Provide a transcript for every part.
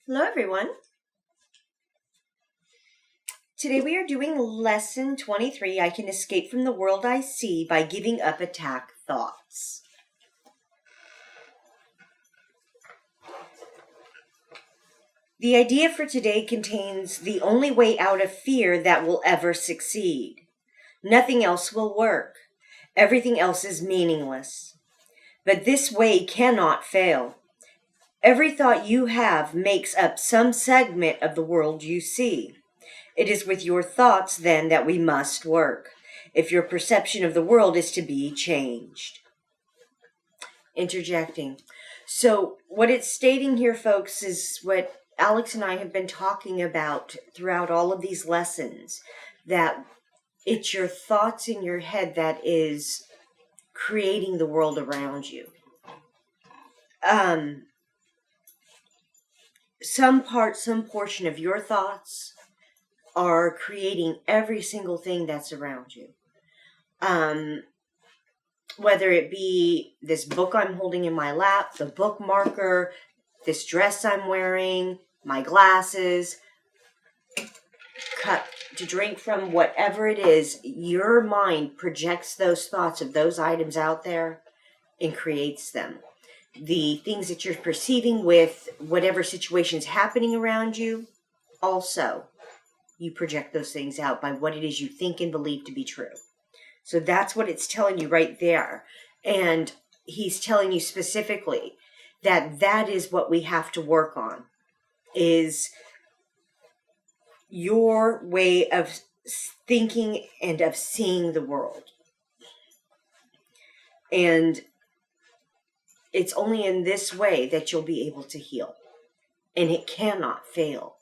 Hello everyone. Today we are doing lesson 23. I can escape from the world I see by giving up attack thoughts. The idea for today contains the only way out of fear that will ever succeed. Nothing else will work. Everything else is meaningless. But this way cannot fail. Every thought you have makes up some segment of the world you see. It is with your thoughts, then, that we must work, if your perception of the world is to be changed. Interjecting. So, what it's stating here, folks, is what Alex and I have been talking about throughout all of these lessons, that it's your thoughts in your head that is creating the world around you. Some portion of your thoughts are creating every single thing that's around you. Whether it be this book I'm holding in my lap, the bookmarker, this dress I'm wearing, my glasses, cup to drink from, whatever it is, your mind projects those thoughts of those items out there and creates them. The things that you're perceiving with whatever situation's happening around you, also you project those things out by what it is you think and believe to be true. So that's what it's telling you right there. And he's telling you specifically that that is what we have to work on, is your way of thinking and of seeing the world. And it's only in this way that you'll be able to heal. And it cannot fail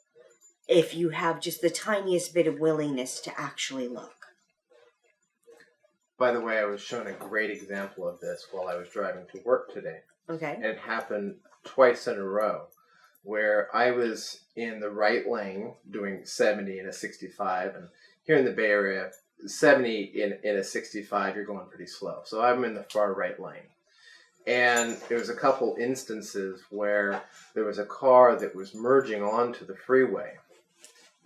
if you have just the tiniest bit of willingness to actually look. By the way, I was shown a great example of this while I was driving to work today. Okay. And it happened twice in a row, where I was in the right lane doing 70 in a 65, and here in the Bay Area, 70 in a 65, you're going pretty slow. So I'm in the far right lane. And there was a couple instances where there was a car that was merging onto the freeway.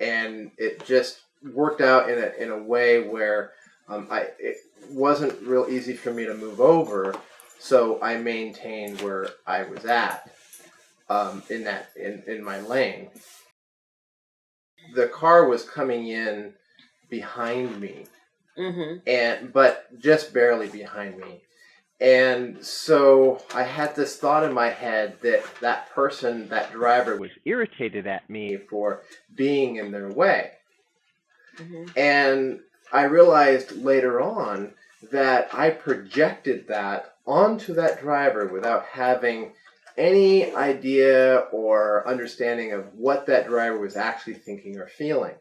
And it just worked out in a way where it wasn't real easy for me to move over, so I maintained where I was at in my lane. The car was coming in behind me, but just barely behind me. And so I had this thought in my head that person, that driver, was irritated at me for being in their way. And I realized later on that I projected that onto that driver without having any idea or understanding of what that driver was actually thinking or feeling.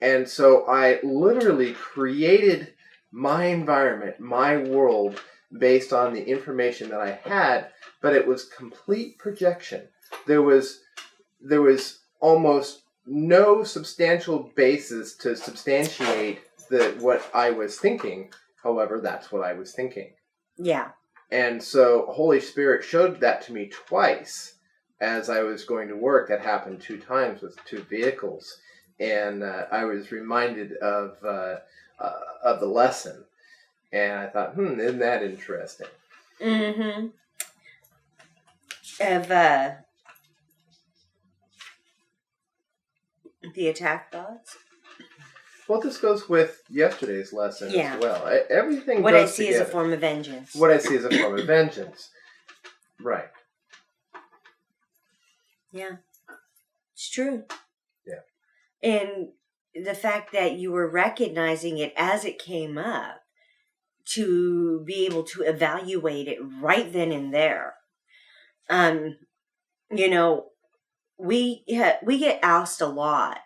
And so I literally created my environment, my world, based on the information that I had, but it was complete projection. There was almost no substantial basis to substantiate what I was thinking. However, that's what I was thinking. Yeah. And so Holy Spirit showed that to me twice as I was going to work. That happened 2 times with 2 vehicles. And I was reminded of the lesson. And I thought, isn't that interesting? Of the attack thoughts? Well, this goes with yesterday's lesson as well. Everything what goes I see together. as a form of vengeance. What I see as a form of vengeance. Right. Yeah. It's true. Yeah. And the fact that you were recognizing it as it came up, to be able to evaluate it right then and there. We get asked a lot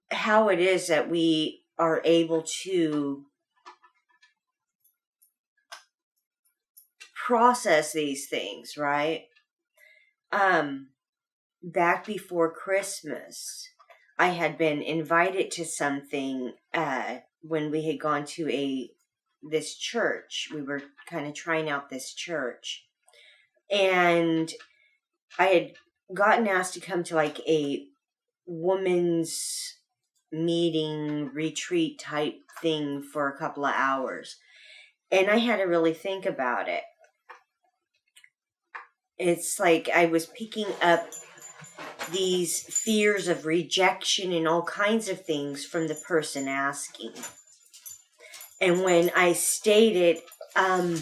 how it is that we are able to process these things, right? Back before Christmas, I had been invited to something when we had gone to this church. We were kind of trying out this church. And I had gotten asked to come to like a woman's meeting retreat type thing for a couple of hours. And I had to really think about it. It's like I was picking up these fears of rejection and all kinds of things from the person asking. And when I stated, I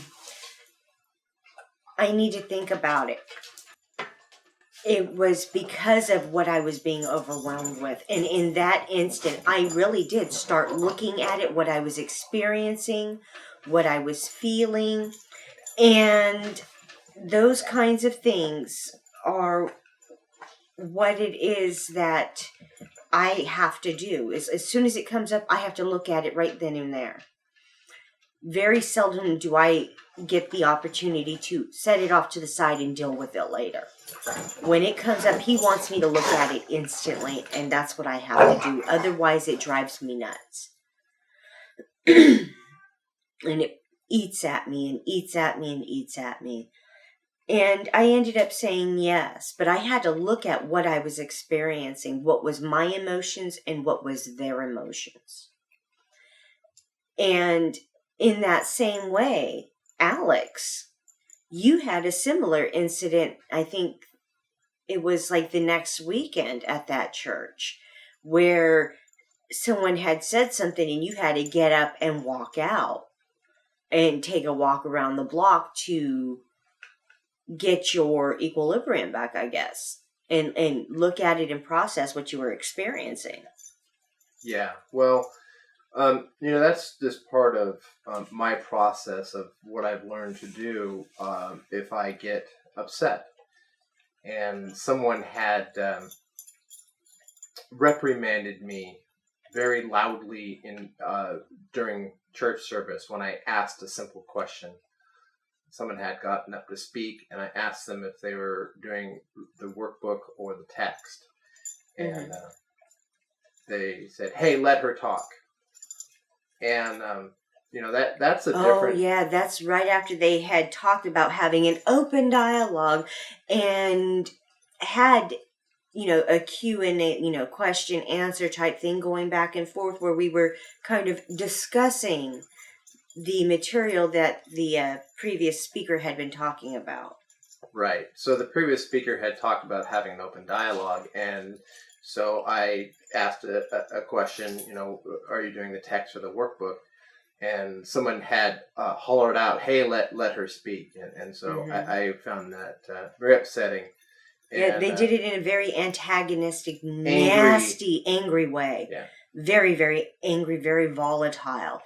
need to think about it, it was because of what I was being overwhelmed with. And in that instant, I really did start looking at it, what I was experiencing, what I was feeling. And those kinds of things are what it is that I have to do. As soon as it comes up, I have to look at it right then and there. Very seldom do I get the opportunity to set it off to the side and deal with it later. When it comes up, he wants me to look at it instantly, and that's what I have to do. Otherwise, it drives me nuts. And it eats at me and eats at me and eats at me. And I ended up saying yes, but I had to look at what I was experiencing, what was my emotions and what was their emotions. And in that same way, Alex, you had a similar incident. I think it was like the next weekend at that church where someone had said something and you had to get up and walk out and take a walk around the block to get your equilibrium back, I guess, and look at it and process what you were experiencing. Yeah, well, that's just part of my process of what I've learned to do if I get upset. And someone had reprimanded me very loudly during church service when I asked a simple question. Someone had gotten up to speak, and I asked them if they were doing the workbook or the text. And they said, "Hey, let her talk." And, that's a different... Oh, yeah, that's right after they had talked about having an open dialogue and had, a Q&A, question answer type thing going back and forth where we were kind of discussing the material that the previous speaker had been talking about. Right. So the previous speaker had talked about having an open dialogue, and so I asked a question, are you doing the text or the workbook? And someone had hollered out, "Hey, let her speak." And so I found that very upsetting. Yeah, they did it in a very antagonistic, nasty, angry way. Yeah. Very, very angry, very volatile.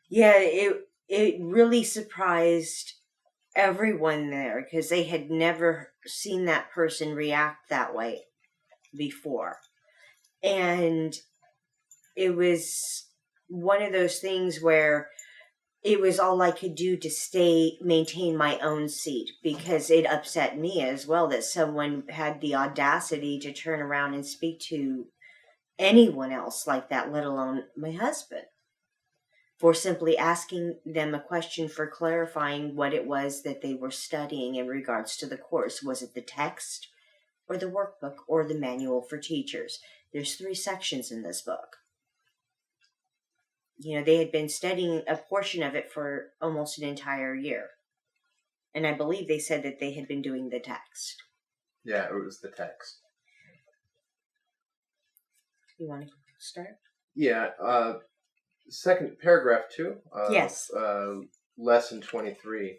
Yeah, it really surprised everyone there because they had never seen that person react that way before. And it was one of those things where it was all I could do to maintain my own seat, because it upset me as well that someone had the audacity to turn around and speak to anyone else like that, let alone my husband, for simply asking them a question for clarifying what it was that they were studying in regards to the course. Was it the text or the workbook or the manual for teachers? There's 3 sections in this book. They had been studying a portion of it for almost an entire year. And I believe they said that they had been doing the text. Yeah, it was the text. You want to start? Yeah, second paragraph 2. Yes. Lesson 23.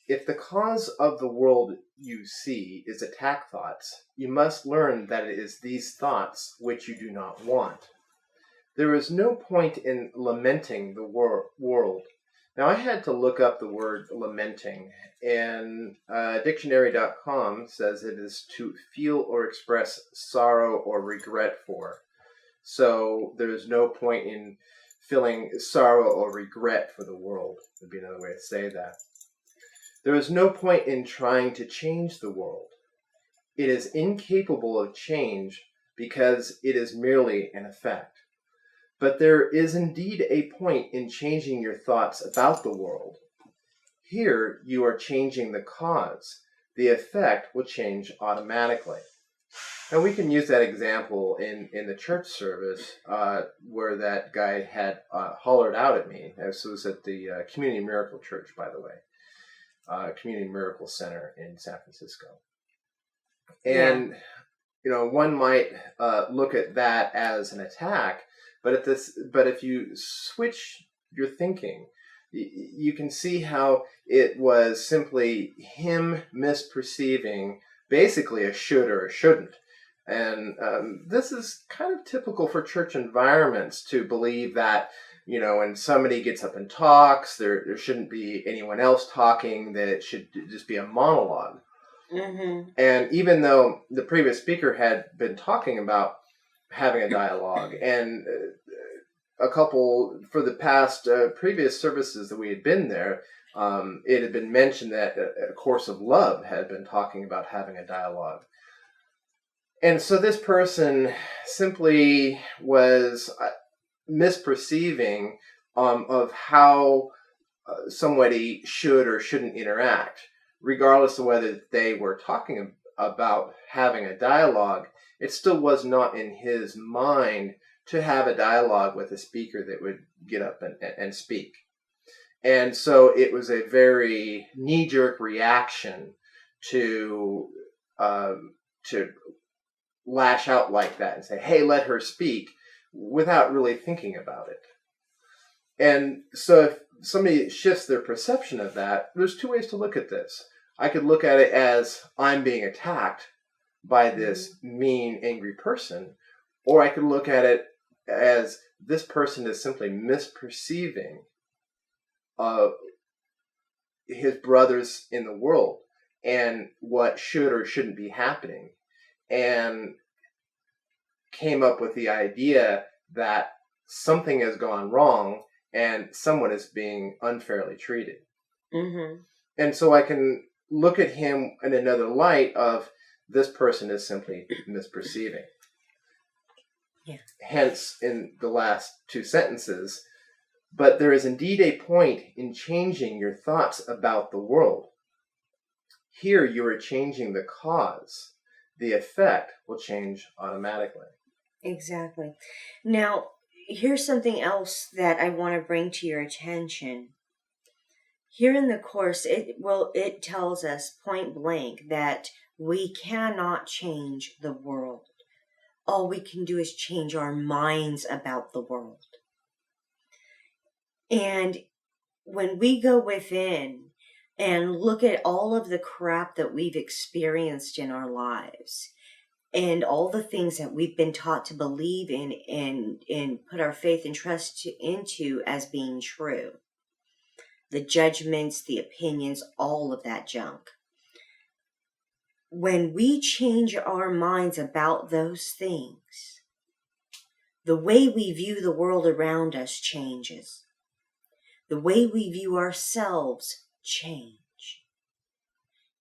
If the cause of the world you see is attack thoughts, you must learn that it is these thoughts which you do not want. There is no point in lamenting the world. Now, I had to look up the word lamenting, and dictionary.com says it is to feel or express sorrow or regret for. So there's no point in feeling sorrow or regret for the world, would be another way to say that. There is no point in trying to change the world. It is incapable of change because it is merely an effect. but there is indeed a point in changing your thoughts about the world. Here you are changing the cause. The effect will change automatically. And we can use that example in the church service where that guy had hollered out at me. This was at the Community Miracle Church, by the way, Community Miracle Center in San Francisco. And, one might look at that as an attack, but if you switch your thinking, you can see how it was simply him misperceiving basically a should or a shouldn't. And this is kind of typical for church environments to believe that, when somebody gets up and talks, there shouldn't be anyone else talking, that it should just be a monologue. Mm-hmm. And even though the previous speaker had been talking about having a dialogue, and a couple, for the past previous services that we had been there, it had been mentioned that a course of love had been talking about having a dialogue. And so this person simply was misperceiving of how somebody should or shouldn't interact, regardless of whether they were talking about having a dialogue. It still was not in his mind to have a dialogue with a speaker that would get up and speak. And so it was a very knee-jerk reaction to lash out like that and say, hey, let her speak, without really thinking about it. And so if somebody shifts their perception of that, there's two ways to look at this. I could look at it as I'm being attacked by this mean, angry person, or I could look at it as this person is simply misperceiving his brothers in the world and what should or shouldn't be happening, and came up with the idea that something has gone wrong and someone is being unfairly treated. Mm-hmm. And so I can look at him in another light of this person is simply misperceiving. Yeah. Hence, in the last two sentences, but there is indeed a point in changing your thoughts about the world. Here you are changing the cause. The effect will change automatically. Exactly. Now, here's something else that I want to bring to your attention. Here in the course, it tells us point blank that we cannot change the world. All we can do is change our minds about the world. And when we go within and look at all of the crap that we've experienced in our lives, and all the things that we've been taught to believe in and put our faith and trust into as being true, the judgments, the opinions, all of that junk. When we change our minds about those things, the way we view the world around us changes. The way we view ourselves change.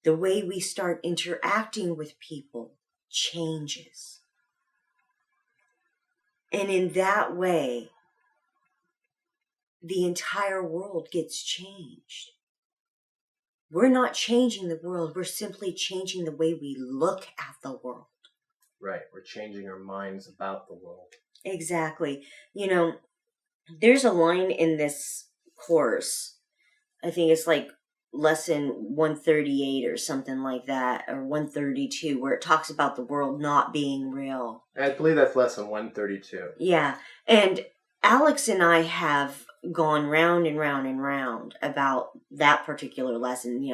The way we start interacting with people changes. And in that way, the entire world gets changed. We're not changing the world. We're simply changing the way we look at the world. Right. We're changing our minds about the world. Exactly. There's a line in this course. I think it's like lesson 138 or something like that, or 132, where it talks about the world not being real. I believe that's lesson 132. Yeah. And Alex and I have gone round and round and round about that particular lesson.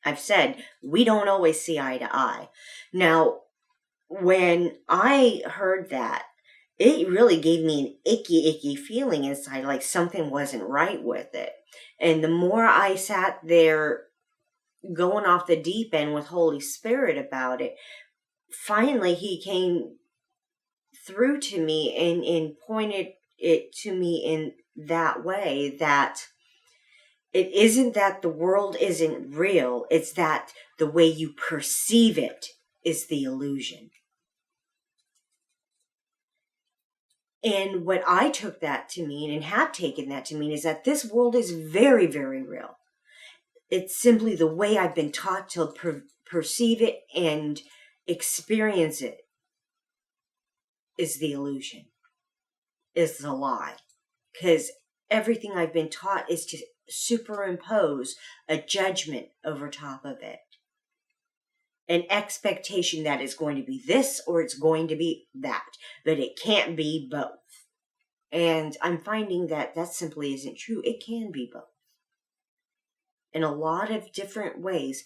I've said we don't always see eye to eye. Now, when I heard that, it really gave me an icky feeling inside, like something wasn't right with it. And the more I sat there going off the deep end with Holy Spirit about it, finally he came through to me and pointed it to me in that way, that it isn't that the world isn't real, it's that the way you perceive it is the illusion. And what I took that to mean and have taken that to mean is that this world is very, very real. It's simply the way I've been taught to perceive it and experience it is the illusion, is the lie. Because everything I've been taught is to superimpose a judgment over top of it. An expectation that it's going to be this or it's going to be that. But it can't be both. And I'm finding that that simply isn't true. It can be both. In a lot of different ways,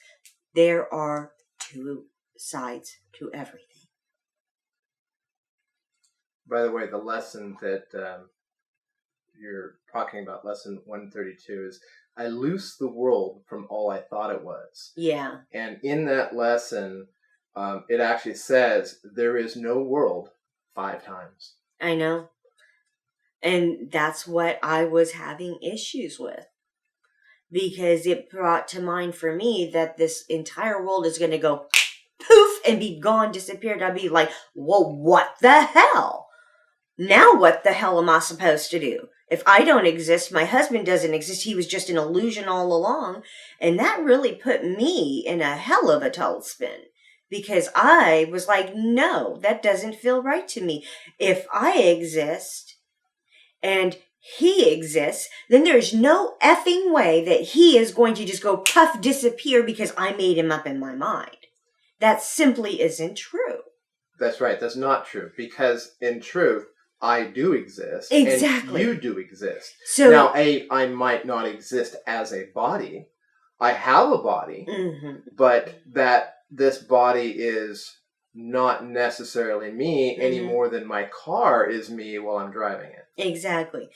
there are two sides to everything. By the way, the lesson that you're talking about, lesson 132, is I loose the world from all I thought it was. Yeah. And in that lesson, it actually says there is no world 5 times. I know. And that's what I was having issues with. Because it brought to mind for me that this entire world is going to go poof and be gone, disappeared. I'd be like, well, what the hell? Now what the hell am I supposed to do? If I don't exist, my husband doesn't exist. He was just an illusion all along. And that really put me in a hell of a tailspin. Because I was like, no, that doesn't feel right to me. If I exist and he exists, then there's no effing way that he is going to just go puff disappear because I made him up in my mind. That simply isn't true. That's right. That's not true. Because in truth, I do exist. Exactly. And you do exist. So now, I might not exist as a body. I have a body, but that this body is not necessarily me any more than my car is me while I'm driving it. Exactly.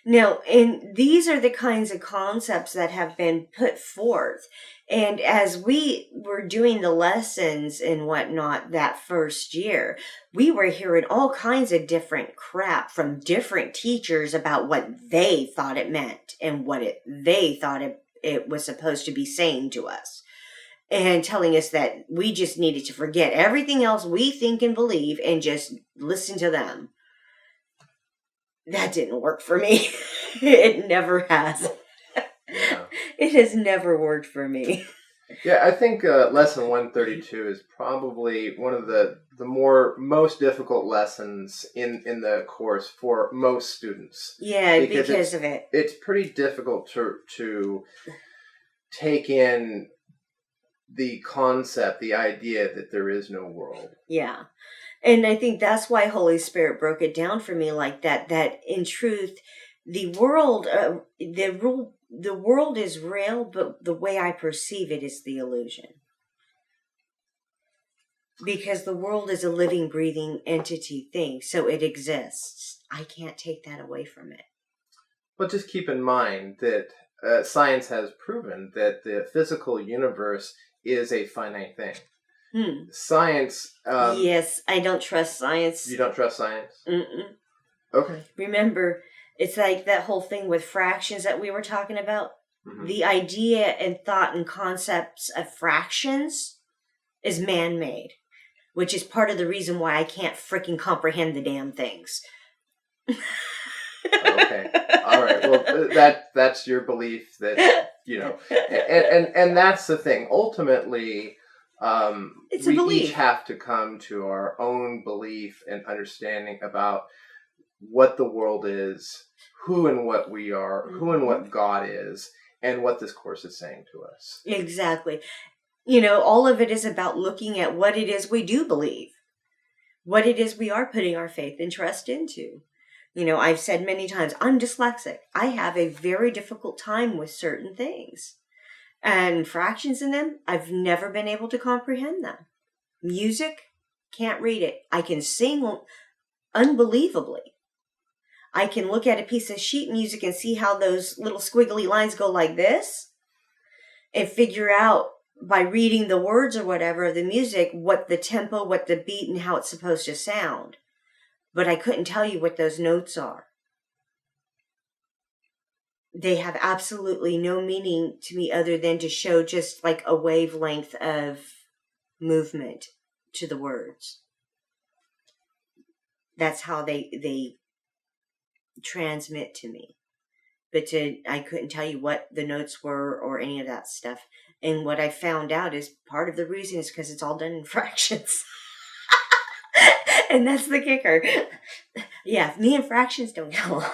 Now, and these are the kinds of concepts that have been put forth. And as we were doing the lessons and whatnot that first year, we were hearing all kinds of different crap from different teachers about what they thought it meant and what they thought it was supposed to be saying to us. And telling us that we just needed to forget everything else we think and believe and just listen to them. That didn't work for me. It never has. Yeah. It has never worked for me. Yeah, I think lesson 132 is probably one of the most difficult lessons in the course for most students. Yeah, because of it. It's pretty difficult to take in the concept, the idea that there is no world. Yeah. And I think that's why Holy Spirit broke it down for me like that in truth, the world is real, but the way I perceive it is the illusion. Because the world is a living, breathing entity thing, so it exists. I can't take that away from it. But just keep in mind that science has proven that the physical universe is a finite thing. Science... yes, I don't trust science. You don't trust science? Mm-mm. Okay. Remember, it's like that whole thing with fractions that we were talking about. The idea and thought and concepts of fractions is man-made, which is part of the reason why I can't freaking comprehend the damn things. Okay. All right. Well, that's your belief that, and that's the thing. Ultimately, it's a belief. Each have to come to our own belief and understanding about what the world is, who and what we are, who and what God is, and what this course is saying to us. Exactly. All of it is about looking at what it is we do believe, what it is we are putting our faith and trust into. I've said many times, I'm dyslexic. I have a very difficult time with certain things. And fractions in them, I've never been able to comprehend them. Music, can't read it. I can sing unbelievably. I can look at a piece of sheet music and see how those little squiggly lines go like this and figure out by reading the words or whatever of the music what the tempo, what the beat, and how it's supposed to sound. But I couldn't tell you what those notes are. They have absolutely no meaning to me other than to show just like a wavelength of movement to the words. That's how they transmit to me. But I couldn't tell you what the notes were or any of that stuff. And what I found out is part of the reason is because it's all done in fractions. And that's the kicker. Yeah, me and fractions don't get along.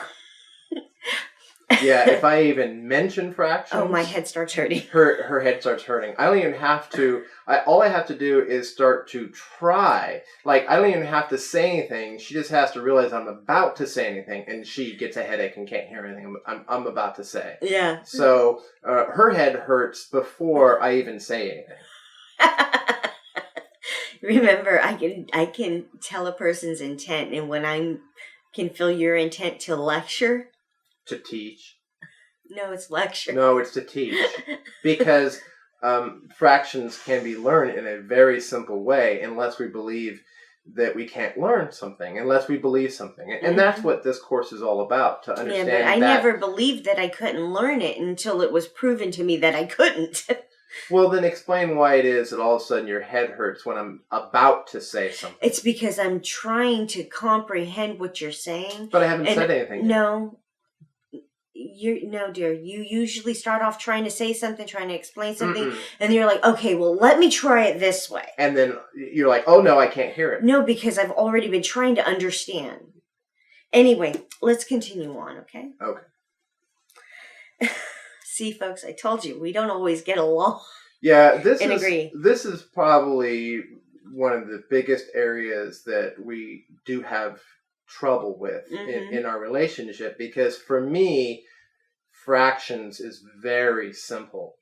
Yeah, if I even mention fractions, oh, my head starts hurting. Her head starts hurting. I don't even have to. All I have to do is start to try. Like, I don't even have to say anything. She just has to realize I'm about to say anything, and she gets a headache and can't hear anything I'm about to say. Yeah. So her head hurts before I even say anything. Remember, I can tell a person's intent, and when I can feel your intent to lecture. To teach. No, it's lecture. No, it's to teach. Because fractions can be learned in a very simple way unless we believe that we can't learn something, unless we believe something. And that's what this course is all about, to understand that. Yeah, but I never believed that I couldn't learn it until it was proven to me that I couldn't. Well, then explain why it is that all of a sudden your head hurts when I'm about to say something. It's because I'm trying to comprehend what you're saying. But I haven't said anything yet. No. No, dear. You usually start off trying to say something, trying to explain something, and you're like, okay, well, let me try it this way. And then you're like, oh, no, I can't hear it. No, because I've already been trying to understand. Anyway, let's continue on, okay? Okay. See, folks, I told you, we don't always get along. Yeah, agree. This is probably one of the biggest areas that we do have trouble with in our relationship, because for me, fractions is very simple.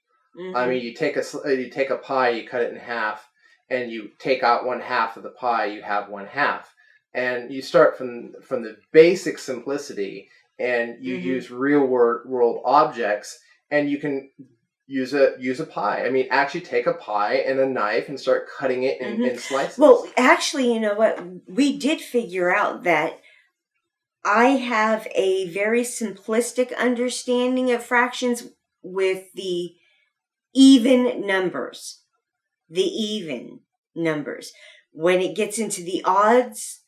I mean, you take a pie, you cut it in half, and you take out 1/2 of the pie, you have 1/2, and you start from the basic simplicity, and you use real world objects, and you can use a pie. I mean, actually take a pie and a knife and start cutting it in slices. Well, actually, you know what? We did figure out that I have a very simplistic understanding of fractions with the even numbers. The even numbers. When it gets into the odds,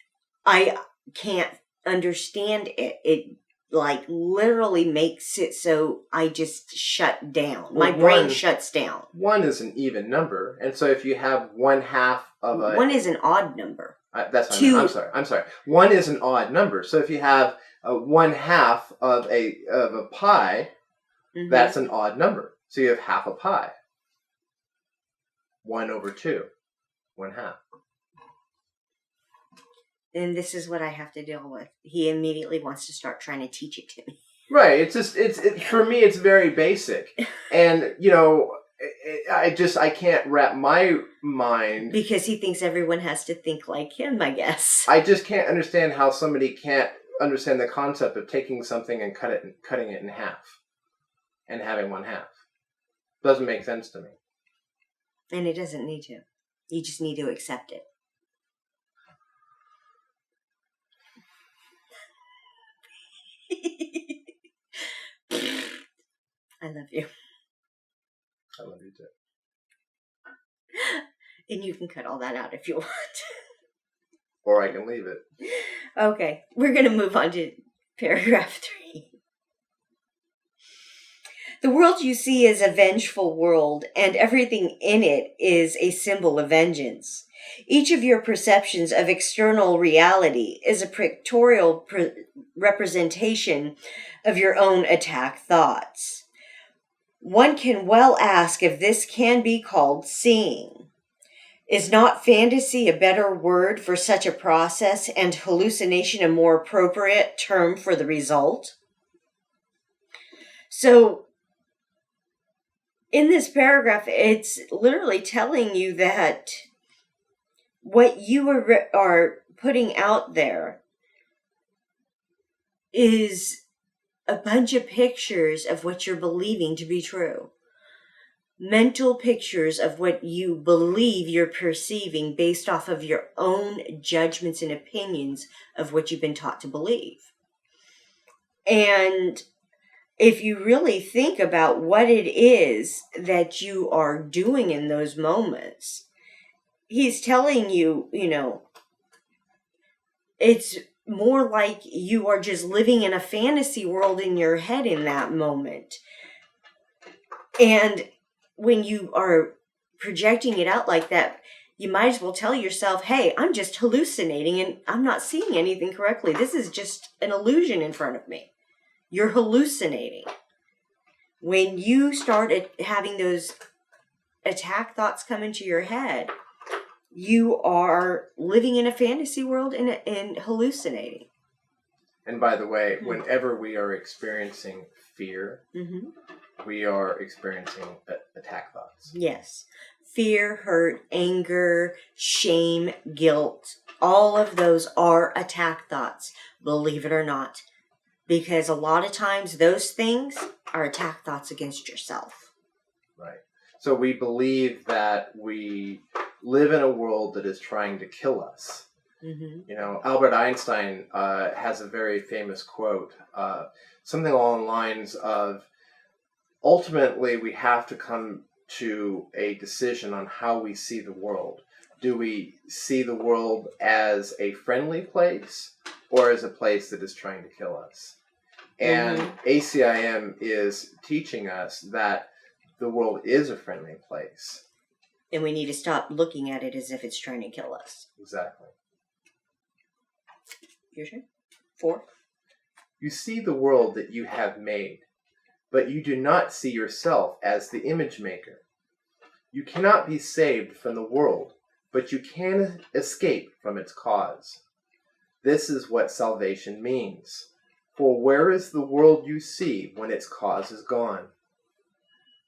I can't understand it. It like literally makes it so I just shut down. My brain shuts down. 1 is an even number, and so if you have 1/2 of a... 1 is an odd number. That's what I'm sorry. 1 is an odd number. So if you have 1/2 of a pie, that's an odd number. So you have half a pie. 1/2, 1/2. And this is what I have to deal with. He immediately wants to start trying to teach it to me. Right. It's just for me, it's very basic, and you know, I can't wrap my mind, because he thinks everyone has to think like him, I guess. I just can't understand how somebody can't understand the concept of taking something and cutting it in half and having 1/2. Doesn't make sense to me. And it doesn't need to. You just need to accept it. I love you. I love you too. And you can cut all that out if you want. Or I can leave it. Okay, we're going to move on to paragraph 3. The world you see is a vengeful world, and everything in it is a symbol of vengeance. Each of your perceptions of external reality is a pictorial representation of your own attack thoughts. One can well ask if this can be called seeing. Is not fantasy a better word for such a process, and hallucination a more appropriate term for the result? So, in this paragraph, it's literally telling you that what you are putting out there is a bunch of pictures of what you're believing to be true. Mental pictures of what you believe you're perceiving based off of your own judgments and opinions of what you've been taught to believe. And if you really think about what it is that you are doing in those moments, he's telling you, you know, it's more like you are just living in a fantasy world in your head in that moment. And when you are projecting it out like that, you might as well tell yourself, hey, I'm just hallucinating and I'm not seeing anything correctly. This is just an illusion in front of me. You're hallucinating. When you start having those attack thoughts come into your head, you are living in a fantasy world and hallucinating. And by the way, whenever we are experiencing fear, we are experiencing attack thoughts. Yes. Fear, hurt, anger, shame, guilt, all of those are attack thoughts, believe it or not. Because a lot of times those things are attack thoughts against yourself. Right. So we believe that we live in a world that is trying to kill us. You know, Albert Einstein has a very famous quote, something along the lines of, ultimately we have to come to a decision on how we see the world. Do we see the world as a friendly place or as a place that is trying to kill us? And ACIM is teaching us that the world is a friendly place. And we need to stop looking at it as if it's trying to kill us. Exactly. Your turn. 4. You see the world that you have made, but you do not see yourself as the image maker. You cannot be saved from the world, but you can escape from its cause. This is what salvation means. For where is the world you see when its cause is gone?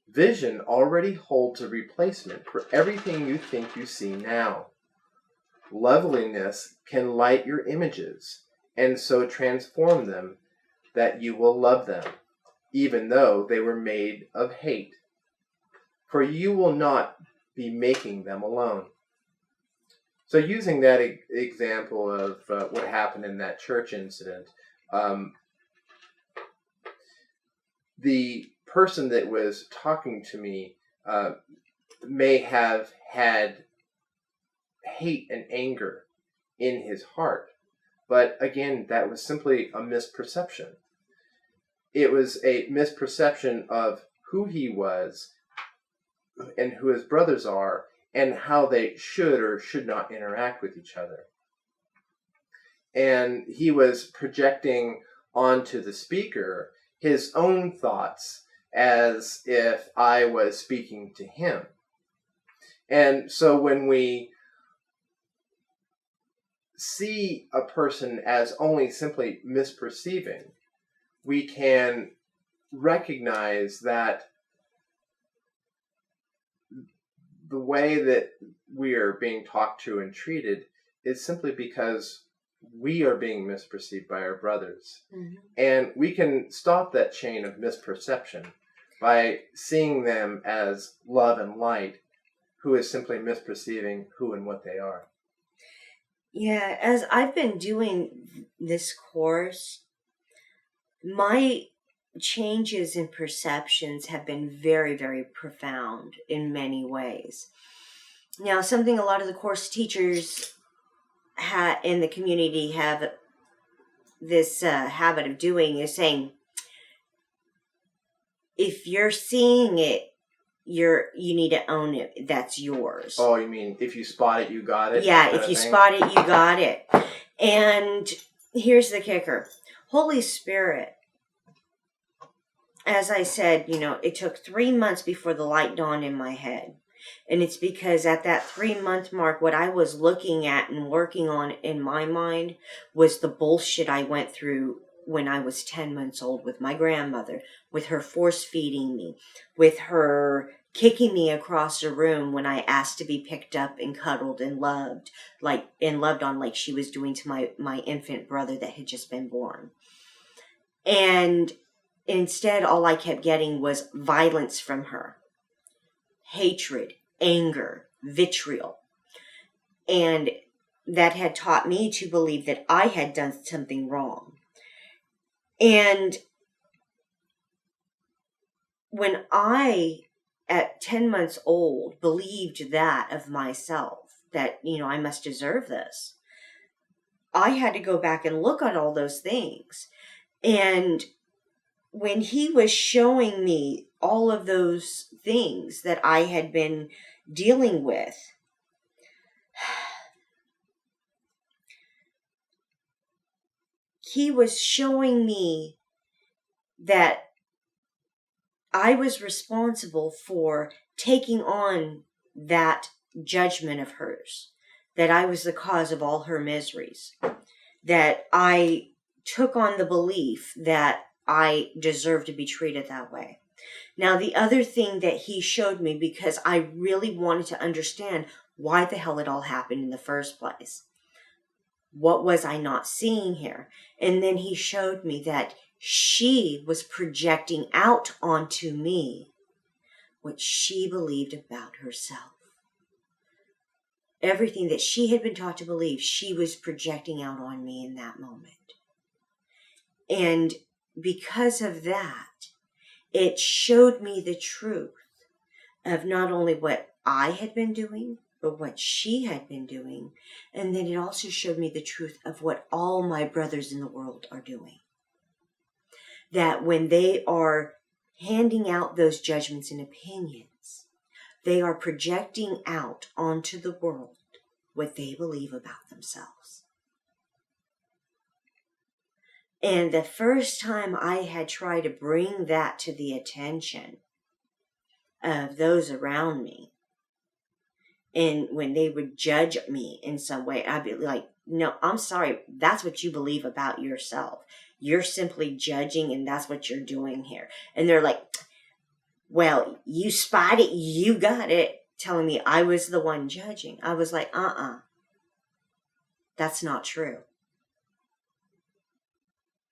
Vision already holds a replacement for everything you think you see now. Loveliness can light your images, and so transform them that you will love them, even though they were made of hate. For you will not be making them alone. So using that example of what happened in that church incident, the person that was talking to me may have had hate and anger in his heart. But again, that was simply a misperception. It was a misperception of who he was and who his brothers are and how they should or should not interact with each other. And he was projecting onto the speaker his own thoughts as if I was speaking to him. And so when we see a person as only simply misperceiving, we can recognize that the way that we are being talked to and treated is simply because we are being misperceived by our brothers. And we can stop that chain of misperception by seeing them as love and light, who is simply misperceiving who and what they are. Yeah, as I've been doing this course, my changes in perceptions have been very, very profound in many ways. Now, something a lot of the course teachers in the community have this habit of doing is saying, if you're seeing it, you need to own it. That's yours. Oh, you mean if you spot it, you got it? Yeah, if you spot it, you got it. And here's the kicker. Holy Spirit, as I said, it took 3 months before the light dawned in my head. And it's because at that 3-month mark, what I was looking at and working on in my mind was the bullshit I went through when I was 10 months old with my grandmother, with her force feeding me, with her kicking me across the room when I asked to be picked up and cuddled and loved on like she was doing to my infant brother that had just been born. And instead, all I kept getting was violence from her. Hatred, anger, vitriol. And that had taught me to believe that I had done something wrong. And when I, at 10 months old, believed that of myself, that, I must deserve this, I had to go back and look at all those things. And when he was showing me all of those things that I had been dealing with, he was showing me that I was responsible for taking on that judgment of hers, that I was the cause of all her miseries, that I took on the belief that I deserve to be treated that way. Now, the other thing that he showed me, because I really wanted to understand why the hell it all happened in the first place. What was I not seeing here? And then he showed me that she was projecting out onto me what she believed about herself. Everything that she had been taught to believe, she was projecting out on me in that moment. And because of that, it showed me the truth of not only what I had been doing, but what she had been doing. And then it also showed me the truth of what all my brothers in the world are doing. That when they are handing out those judgments and opinions, they are projecting out onto the world what they believe about themselves. And the first time I had tried to bring that to the attention of those around me, and when they would judge me in some way, I'd be like, no, I'm sorry, that's what you believe about yourself. You're simply judging, and that's what you're doing here. And they're like, well, you spotted it, you got it, telling me I was the one judging. I was like, that's not true.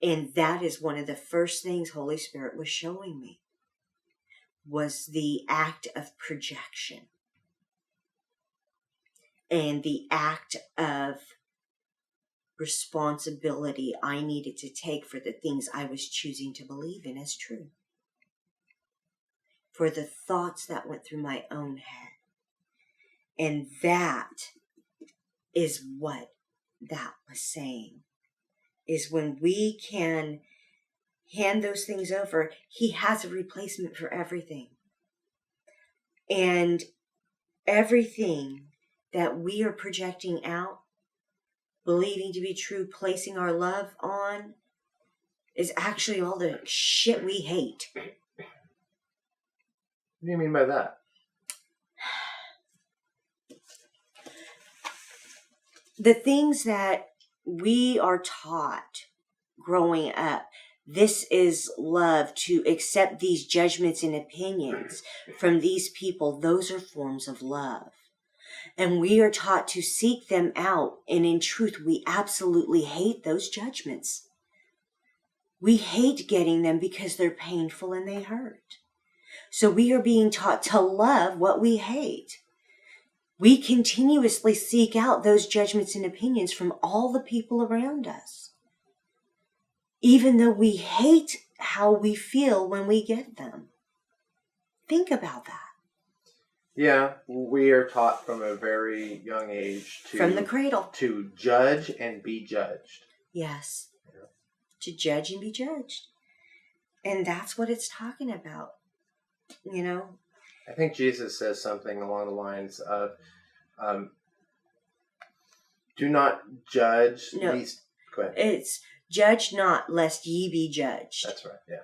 And that is one of the first things Holy Spirit was showing me, was the act of projection and the act of responsibility I needed to take for the things I was choosing to believe in as true, for the thoughts that went through my own head. And that is what that was saying, is when we can hand those things over, he has a replacement for everything. And everything that we are projecting out, believing to be true, placing our love on, is actually all the shit we hate. What do you mean by that? The things that we are taught growing up, this is love, to accept these judgments and opinions from these people, those are forms of love. And we are taught to seek them out, and in truth, we absolutely hate those judgments. We hate getting them because they're painful and they hurt. So we are being taught to love what we hate. We continuously seek out those judgments and opinions from all the people around us, even though we hate how we feel when we get them. Think about that. Yeah, we are taught from a very young age from the cradle to judge and be judged. Yes. Yeah. To judge and be judged. And that's what it's talking about. You know? I think Jesus says something along the lines of, do not judge. No, least... Go ahead. It's judge not, lest ye be judged. That's right, yeah.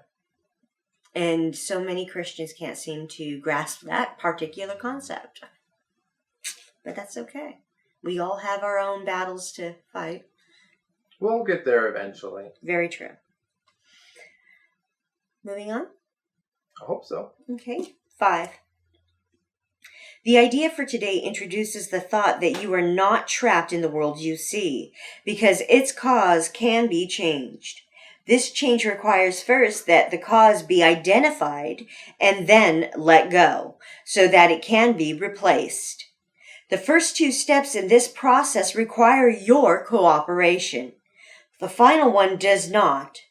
And so many Christians can't seem to grasp that particular concept. But that's okay. We all have our own battles to fight. We'll get there eventually. Very true. Moving on? I hope so. Okay. 5. The idea for today introduces the thought that you are not trapped in the world you see, because its cause can be changed. This change requires first that the cause be identified and then let go, so that it can be replaced. The first 2 steps in this process require your cooperation. The final one does not.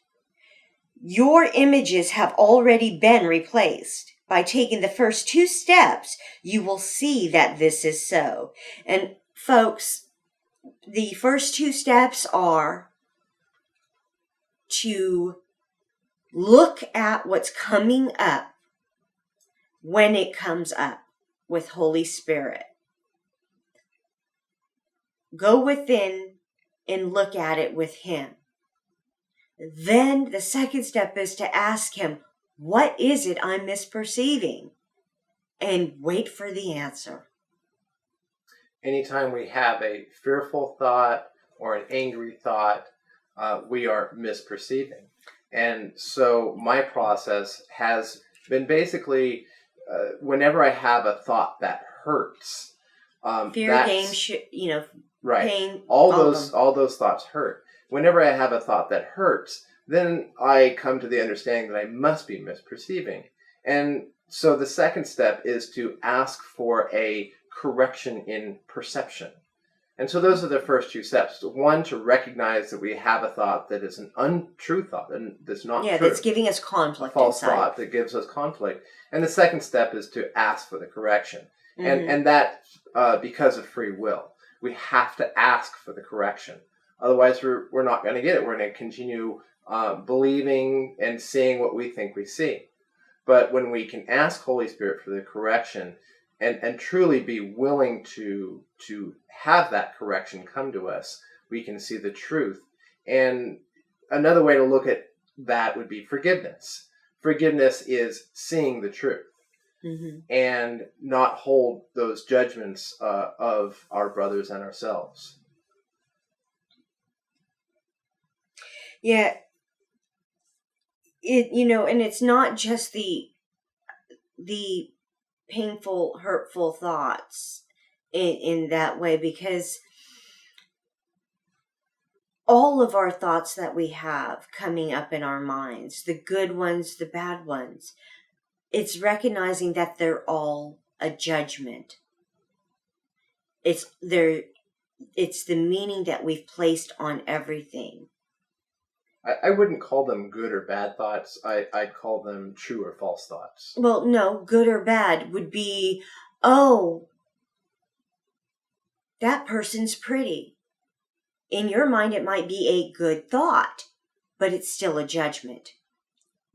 Your images have already been replaced. By taking the first 2 steps, you will see that this is so. And folks, the first two steps are to look at what's coming up when it comes up with Holy Spirit. Go within and look at it with Him. Then the second step is to ask Him, what is it I'm misperceiving? And wait for the answer. Anytime we have a fearful thought or an angry thought, we are misperceiving. And so my process has been basically, whenever I have a thought that hurts, fear, game, right, pain, all those thoughts hurt. Whenever I have a thought that hurts, then I come to the understanding that I must be misperceiving. And so the second step is to ask for a correction in perception. And so those are the first two steps. One, to recognize that we have a thought that is an untrue thought, and that's not true. That's giving us conflict. A false inside. thought that gives us conflict. And the second step is to ask for the correction. And that because of free will. We have to ask for the correction. Otherwise, we're not going to get it. We're going to continue believing and seeing what we think we see. But when we can ask Holy Spirit for the correction and truly be willing to have that correction come to us, we can see the truth. And another way to look at that would be forgiveness. Forgiveness is seeing the truth. And not hold those judgments of our brothers and ourselves. Yeah. And it's not just the painful, hurtful thoughts in that way, because all of our thoughts that we have coming up in our minds, the good ones, the bad ones, it's recognizing that they're all a judgment. It's the meaning that we've placed on everything. I wouldn't call them good or bad thoughts. I'd call them true or false thoughts. Well, no, good or bad would be, oh, that person's pretty. In your mind, it might be a good thought, but it's still a judgment.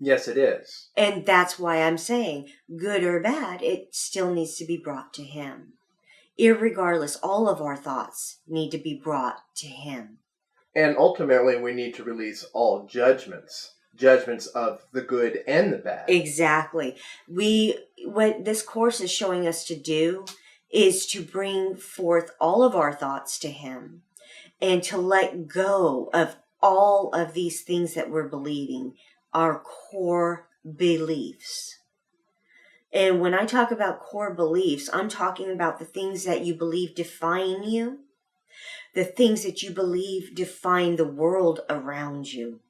Yes, it is. And that's why I'm saying, good or bad, it still needs to be brought to Him. Irregardless, all of our thoughts need to be brought to Him. And ultimately, we need to release all judgments of the good and the bad. Exactly. What this course is showing us to do is to bring forth all of our thoughts to Him and to let go of all of these things that we're believing, our core beliefs. And when I talk about core beliefs, I'm talking about the things that you believe define you, the things that you believe define the world around you.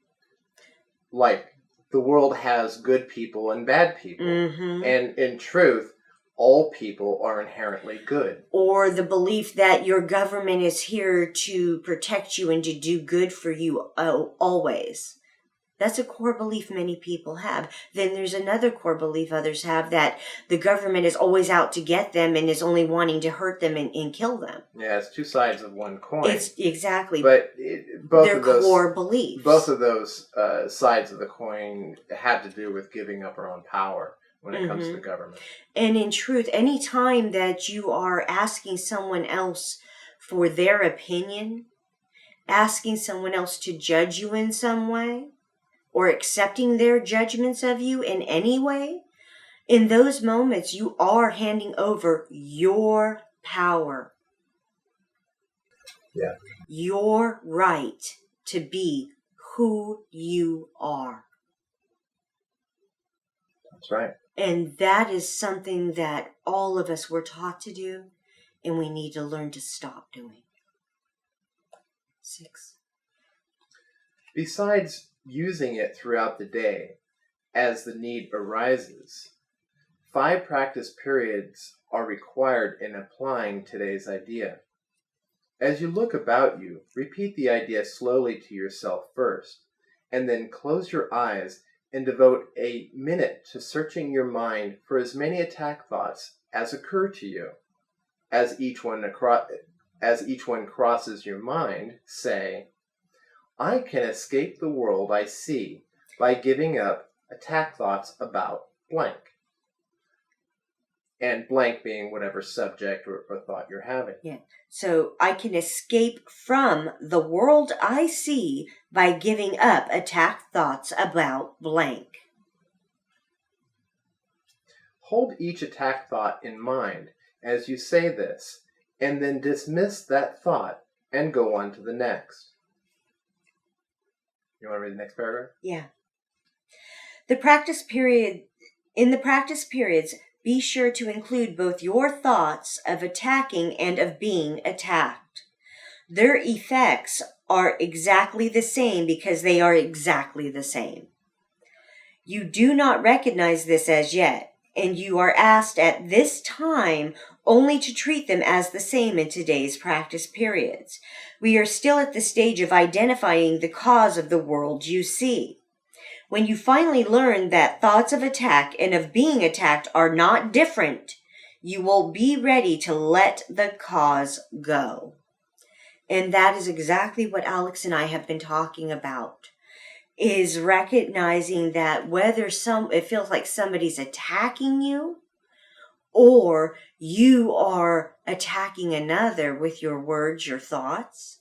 Like, the world has good people and bad people. And in truth, all people are inherently good. Or the belief that your government is here to protect you and to do good for you always. That's a core belief many people have. Then there's another core belief others have, that the government is always out to get them and is only wanting to hurt them and kill them. Yeah, it's two sides of one coin. It's exactly. But they're core beliefs. Both of those sides of the coin have to do with giving up our own power when it comes to the government. And in truth, any time that you are asking someone else for their opinion, asking someone else to judge you in some way, or accepting their judgments of you in any way, in those moments you are handing over your power. Yeah. Your right to be who you are. That's right. And that is something that all of us were taught to do, and we need to learn to stop doing. 6. Besides using it throughout the day as the need arises, 5 practice periods are required in applying today's idea. As you look about you, repeat the idea slowly to yourself first, and then close your eyes and devote a minute to searching your mind for as many attack thoughts as occur to you. As each one as each one crosses your mind, say, I can escape the world I see by giving up attack thoughts about blank. And blank being whatever subject or thought you're having. Yeah. So I can escape from the world I see by giving up attack thoughts about blank. Hold each attack thought in mind as you say this, and then dismiss that thought and go on to the next. You want to read the next paragraph? Yeah. In the practice periods, be sure to include both your thoughts of attacking and of being attacked. Their effects are exactly the same because they are exactly the same. You do not recognize this as yet, and you are asked at this time only to treat them as the same in today's practice periods. We are still at the stage of identifying the cause of the world you see. When you finally learn that thoughts of attack and of being attacked are not different, you will be ready to let the cause go. And that is exactly what Alex and I have been talking about, is recognizing that whether it feels like somebody's attacking you or you are attacking another with your words, your thoughts,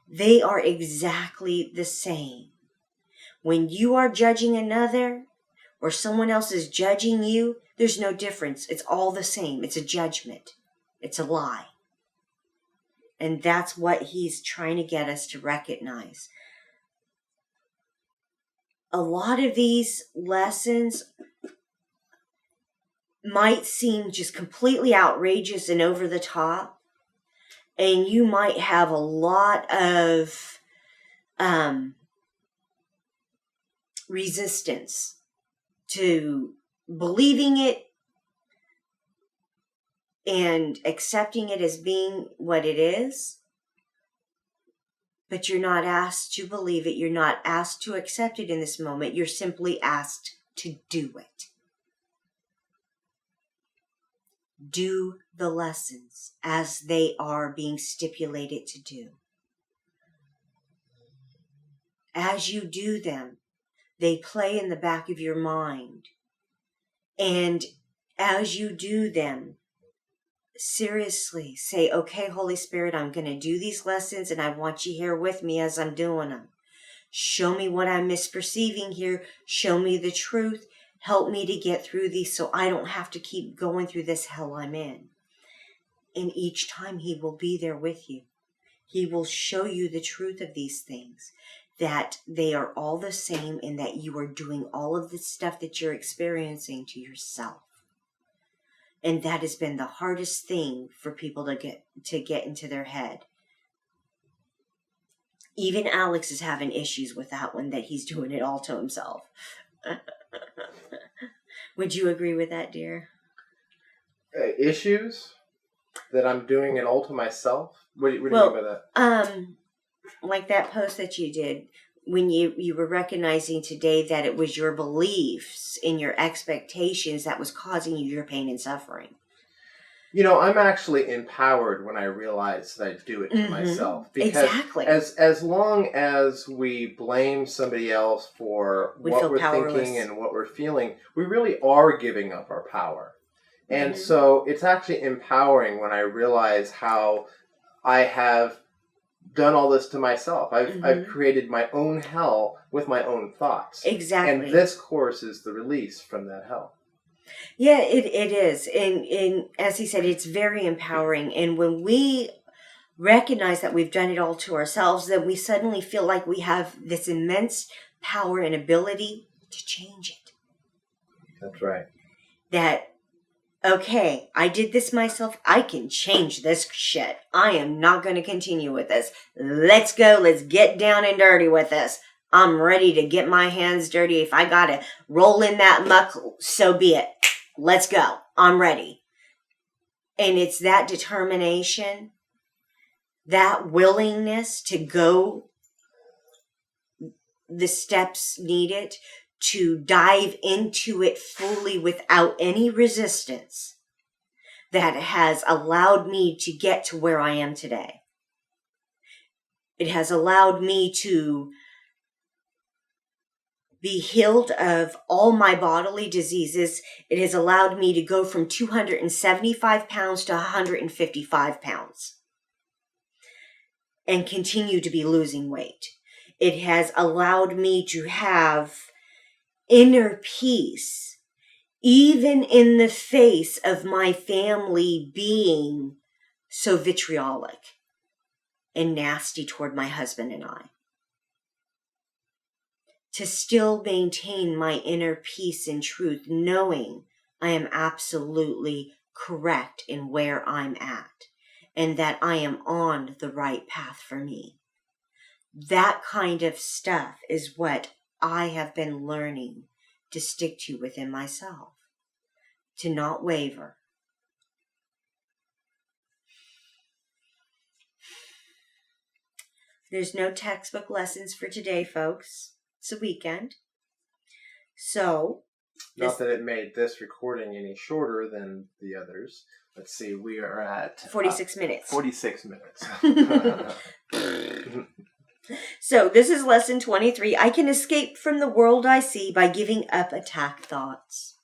they are exactly the same. When you are judging another or someone else is judging you, there's no difference. It's all the same. It's a judgment. It's a lie. And that's what he's trying to get us to recognize. A lot of these lessons might seem just completely outrageous and over the top. And you might have a lot of resistance to believing it and accepting it as being what it is. But you're not asked to believe it. You're not asked to accept it in this moment. You're simply asked to do it. Do the lessons as they are being stipulated to do. As you do them, they play in the back of your mind. And as you do them, seriously say, okay, Holy Spirit, I'm going to do these lessons and I want you here with me as I'm doing them. Show me what I'm misperceiving here. Show me the truth. Help me to get through these so I don't have to keep going through this hell I'm in. And each time he will be there with you. He will show you the truth of these things, that they are all the same and that you are doing all of the stuff that you're experiencing to yourself. And that has been the hardest thing for people to get into their head. Even Alex is having issues with that one, that he's doing it all to himself. Would you agree with that, dear? Issues? That I'm doing it all to myself? What do you mean by that? Like that post that you did, when you were recognizing today that it was your beliefs and your expectations that was causing you your pain and suffering. You know, I'm actually empowered when I realize that I do it to myself. Because exactly. As long as we blame somebody else for what we're thinking and what we're feeling, we really are giving up our power. And so it's actually empowering when I realize how I have done all this to myself. I've created my own hell with my own thoughts. Exactly. And this course is the release from that hell. Yeah, it is. And as he said, it's very empowering. And when we recognize that we've done it all to ourselves, then we suddenly feel like we have this immense power and ability to change it. That's right. That, okay, I did this myself. I can change this shit. I am not going to continue with this. Let's go. Let's get down and dirty with this. I'm ready to get my hands dirty. If I got to roll in that muck, so be it. Let's go. I'm ready. And it's that determination, that willingness to go the steps needed to dive into it fully without any resistance that has allowed me to get to where I am today. It has allowed me to be healed of all my bodily diseases. It has allowed me to go from 275 pounds to 155 pounds and continue to be losing weight. It has allowed me to have inner peace, even in the face of my family being so vitriolic and nasty toward my husband and I. To still maintain my inner peace and truth, knowing I am absolutely correct in where I'm at and that I am on the right path for me. That kind of stuff is what I have been learning to stick to within myself, to not waver. There's no textbook lessons for today, folks. It's a weekend. So, not that it made this recording any shorter than the others. Let's see, we are at 46 minutes. 46 minutes. So, this is lesson 23. I can escape from the world I see by giving up attack thoughts.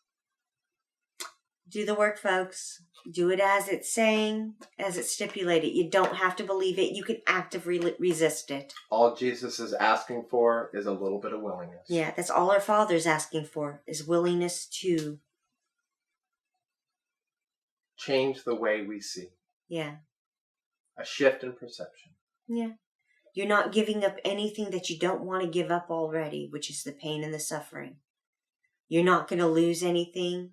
Do the work, folks. Do it as it's saying, as it's stipulated. You don't have to believe it. You can actively resist it. All Jesus is asking for is a little bit of willingness. Yeah, that's all our Father's asking for, is willingness to change the way we see. Yeah. A shift in perception. Yeah. You're not giving up anything that you don't want to give up already, which is the pain and the suffering. You're not going to lose anything.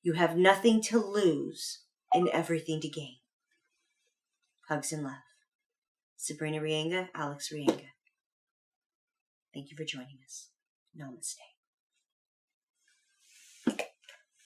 You have nothing to lose and everything to gain. Hugs and love. Sabrina Reyenga, Alex Reyenga. Thank you for joining us. Namaste.